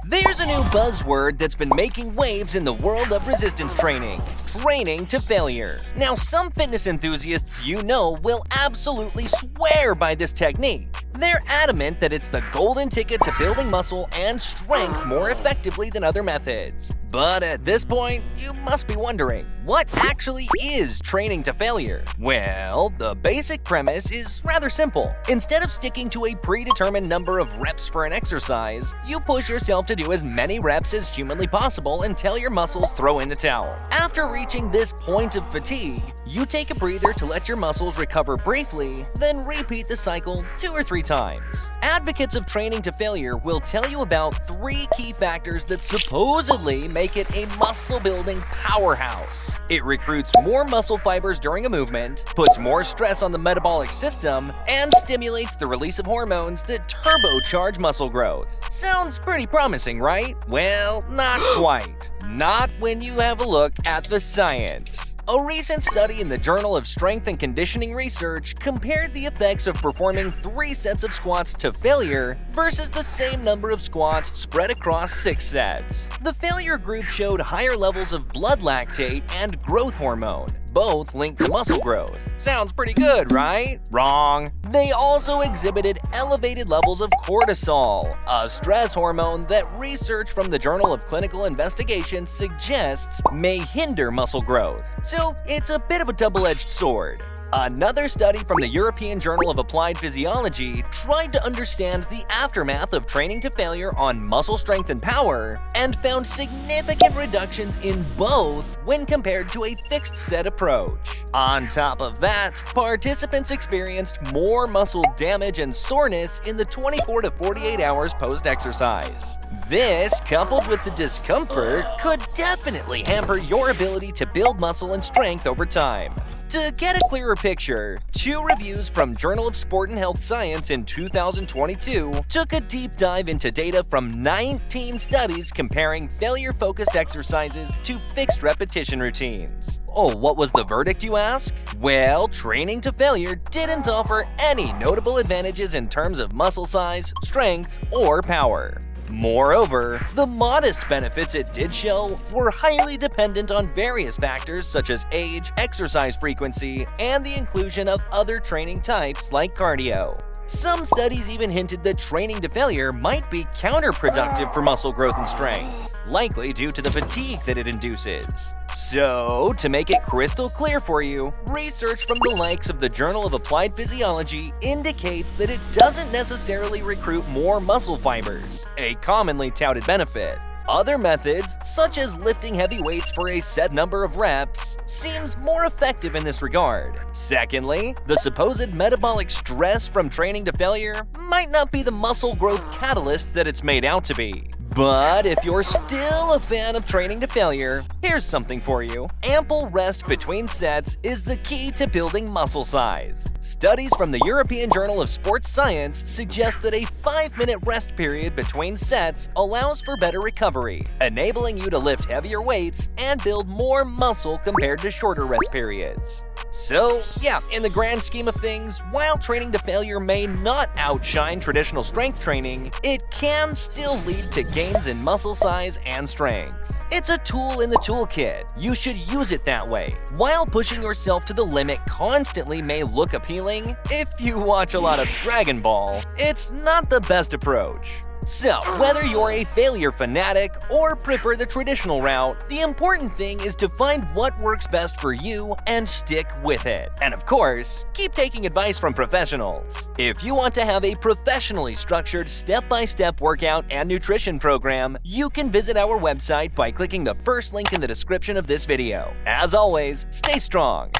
There's a new buzzword that's been making waves in the world of resistance training: training to failure. Now, some fitness enthusiasts you know will absolutely swear by this technique. They're adamant that it's the golden ticket to building muscle and strength more effectively than other methods. But at this point, you must be wondering, what actually is training to failure? Well, the basic premise is rather simple. Instead of sticking to a predetermined number of reps for an exercise, you push yourself to do as many reps as humanly possible until your muscles throw in the towel. After reaching this point of fatigue, you take a breather to let your muscles recover briefly, then repeat the cycle 2 or 3 times. Advocates of training to failure will tell you about 3 key factors that supposedly make it a muscle-building powerhouse. It recruits more muscle fibers during a movement, puts more stress on the metabolic system, and stimulates the release of hormones that turbocharge muscle growth. Sounds pretty promising, right? Well, not quite. Not when you have a look at the science. A recent study in the Journal of Strength and Conditioning Research compared the effects of performing 3 sets of squats to failure versus the same number of squats spread across 6 sets. The failure group showed higher levels of blood lactate and growth hormone, both linked to muscle growth. Sounds pretty good, right? Wrong. They also exhibited elevated levels of cortisol, a stress hormone that research from the Journal of Clinical Investigation suggests may hinder muscle growth. So it's a bit of a double-edged sword. Another study from the European Journal of Applied Physiology tried to understand the aftermath of training to failure on muscle strength and power, and found significant reductions in both when compared to a fixed set approach. On top of that, participants experienced more muscle damage and soreness in the 24 to 48 hours post-exercise. This, coupled with the discomfort, could definitely hamper your ability to build muscle and strength over time. To get a clearer picture, 2 reviews from Journal of Sport and Health Science in 2022 took a deep dive into data from 19 studies comparing failure-focused exercises to fixed repetition routines. Oh, what was the verdict, you ask? Well, training to failure didn't offer any notable advantages in terms of muscle size, strength, or power. Moreover, the modest benefits it did show were highly dependent on various factors such as age, exercise frequency, and the inclusion of other training types like cardio. Some studies even hinted that training to failure might be counterproductive for muscle growth and strength, likely due to the fatigue that it induces. So, to make it crystal clear for you, research from the likes of the Journal of Applied Physiology indicates that it doesn't necessarily recruit more muscle fibers, a commonly touted benefit. Other methods, such as lifting heavy weights for a set number of reps, seems more effective in this regard. Secondly, the supposed metabolic stress from training to failure might not be the muscle growth catalyst that it's made out to be. But if you're still a fan of training to failure, here's something for you. Ample rest between sets is the key to building muscle size. Studies from the European Journal of Sports Science suggest that a 5-minute rest period between sets allows for better recovery, enabling you to lift heavier weights and build more muscle compared to shorter rest periods. So, yeah, in the grand scheme of things, while training to failure may not outshine traditional strength training, it can still lead to gains in muscle size and strength. It's a tool in the toolkit. You should use it that way. While pushing yourself to the limit constantly may look appealing, if you watch a lot of Dragon Ball, it's not the best approach. So, whether you're a failure fanatic or prefer the traditional route, the important thing is to find what works best for you and stick with it. And of course, keep taking advice from professionals. If you want to have a professionally structured step-by-step workout and nutrition program, you can visit our website by clicking the first link in the description of this video. As always, stay strong.